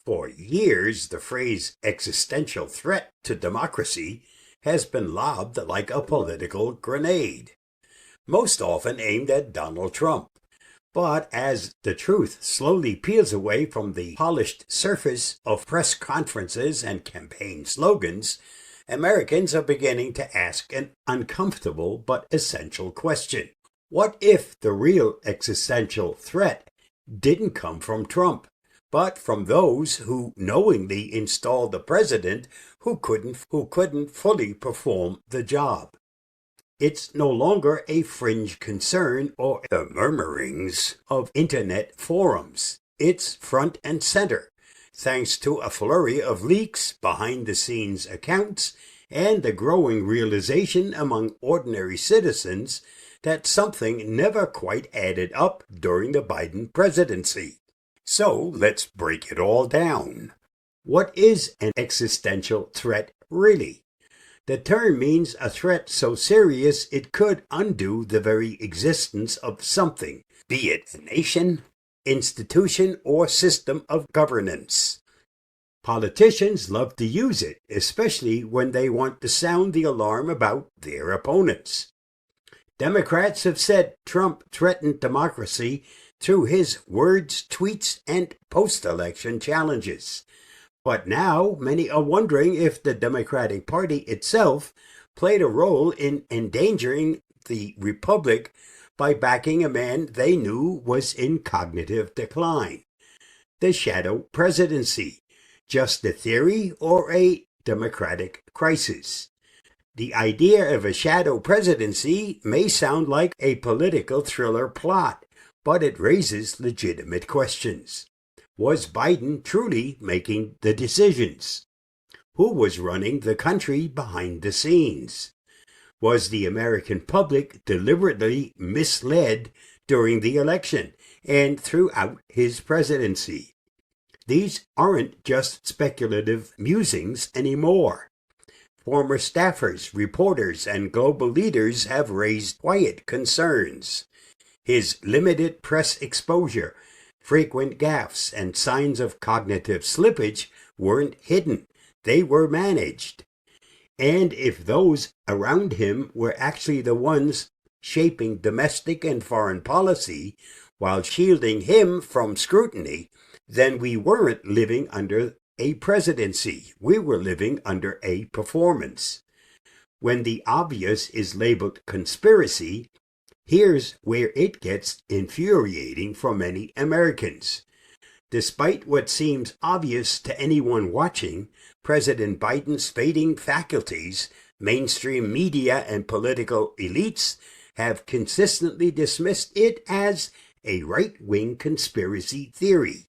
For years, the phrase existential threat to democracy has been lobbed like a political grenade, most often aimed at Donald Trump. But as the truth slowly peels away from the polished surface of press conferences and campaign slogans, Americans are beginning to ask an uncomfortable but essential question. What if the real existential threat didn't come from Trump, but from those who knowingly installed the president who couldn't fully perform the job? It's no longer a fringe concern or the murmurings of internet forums. It's front and center, thanks to a flurry of leaks, behind-the-scenes accounts, and the growing realization among ordinary citizens that something never quite added up during the Biden presidency. So let's break it all down. What is an existential threat really? The term means a threat so serious it could undo the very existence of something, be it a nation, institution, or system of governance. Politicians love to use it, especially when they want to sound the alarm about their opponents. Democrats have said Trump threatened democracy through his words, tweets, and post-election challenges. But now, many are wondering if the Democratic Party itself played a role in endangering the republic by backing a man they knew was in cognitive decline. The shadow presidency, just a theory or a democratic crisis? The idea of a shadow presidency may sound like a political thriller plot, but it raises legitimate questions. Was Biden truly making the decisions? Who was running the country behind the scenes? Was the American public deliberately misled during the election and throughout his presidency? These aren't just speculative musings anymore. Former staffers, reporters, and global leaders have raised quiet concerns. His limited press exposure, frequent gaffes, and signs of cognitive slippage weren't hidden. They were managed. And if those around him were actually the ones shaping domestic and foreign policy while shielding him from scrutiny, then we weren't living under a presidency. We were living under a performance. When the obvious is labeled conspiracy, here's where it gets infuriating for many Americans. Despite what seems obvious to anyone watching, President Biden's fading faculties, mainstream media, and political elites have consistently dismissed it as a right-wing conspiracy theory.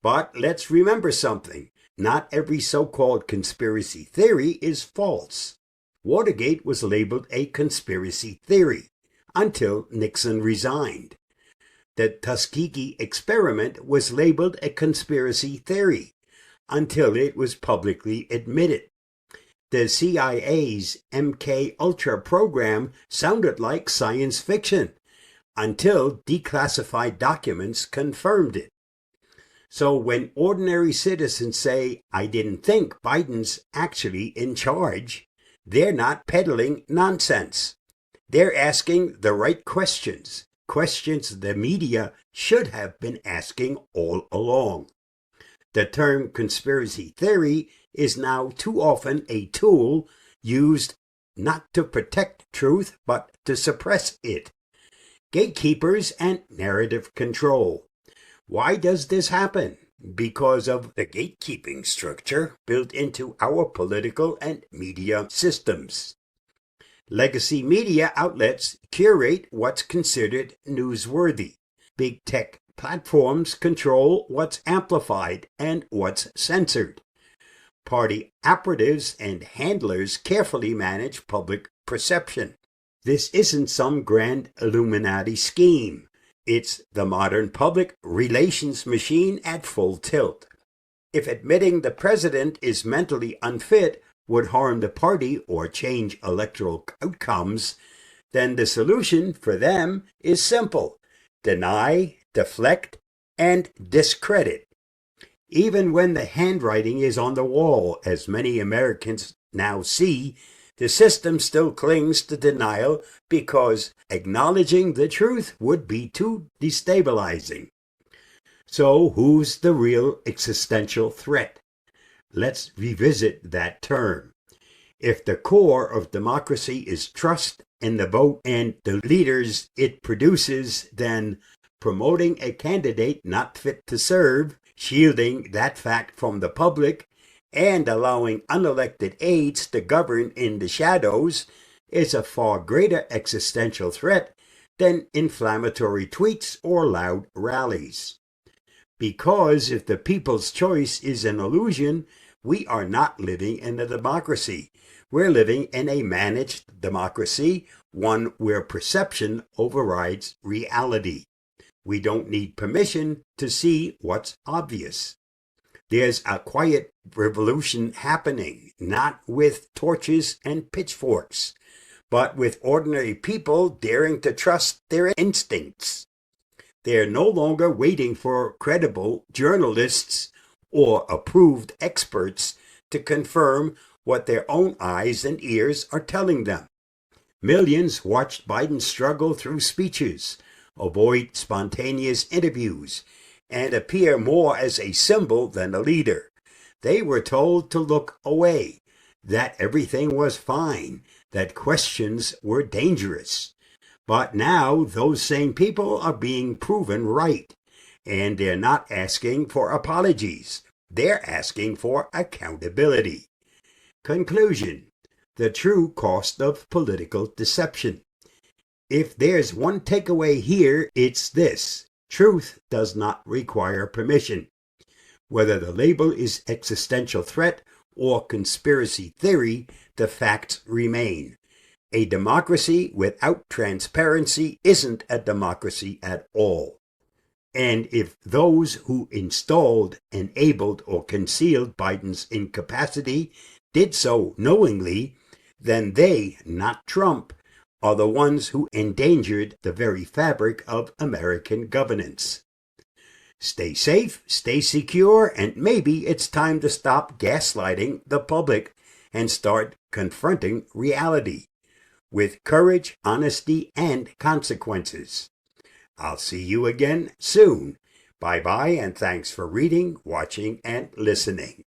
But let's remember something. Not every so-called conspiracy theory is false. Watergate was labeled a conspiracy theory until Nixon resigned. The Tuskegee experiment was labeled a conspiracy theory until it was publicly admitted. The CIA's MK-Ultra program sounded like science fiction until declassified documents confirmed it. So when ordinary citizens say, "I didn't think Biden's actually in charge," they're not peddling nonsense. They're asking the right questions, questions the media should have been asking all along. The term conspiracy theory is now too often a tool used not to protect truth, but to suppress it. Gatekeepers and narrative control. Why does this happen? Because of the gatekeeping structure built into our political and media systems. Legacy media outlets curate what's considered newsworthy. Big tech platforms control what's amplified and what's censored. Party operatives and handlers carefully manage public perception. This isn't some grand Illuminati scheme. It's the modern public relations machine at full tilt. If admitting the president is mentally unfit would harm the party or change electoral outcomes, then the solution for them is simple: deny, deflect, and discredit. Even when the handwriting is on the wall, as many Americans now see, the system still clings to denial because acknowledging the truth would be too destabilizing. So who's the real existential threat? Let's revisit that term. If the core of democracy is trust in the vote and the leaders it produces, then promoting a candidate not fit to serve, shielding that fact from the public, and allowing unelected aides to govern in the shadows is a far greater existential threat than inflammatory tweets or loud rallies. Because if the people's choice is an illusion, we are not living in a democracy. We're living in a managed democracy, one where perception overrides reality. We don't need permission to see what's obvious. There's a quiet revolution happening, not with torches and pitchforks, but with ordinary people daring to trust their instincts. They're no longer waiting for credible journalists or approved experts to confirm what their own eyes and ears are telling them. Millions watched Biden struggle through speeches, avoid spontaneous interviews, and appear more as a symbol than a leader. They were told to look away, that everything was fine, that questions were dangerous. But now those same people are being proven right, and they're not asking for apologies. They're asking for accountability. Conclusion: the true cost of political deception. If there's one takeaway here, it's this: truth does not require permission. Whether the label is existential threat or conspiracy theory, the facts remain. A democracy without transparency isn't a democracy at all. And if those who installed, enabled, or concealed Biden's incapacity did so knowingly, then they, not Trump, are the ones who endangered the very fabric of American governance. Stay safe, stay secure, and maybe it's time to stop gaslighting the public and start confronting reality with courage, honesty, and consequences. I'll see you again soon. Bye-bye, and thanks for reading, watching, and listening.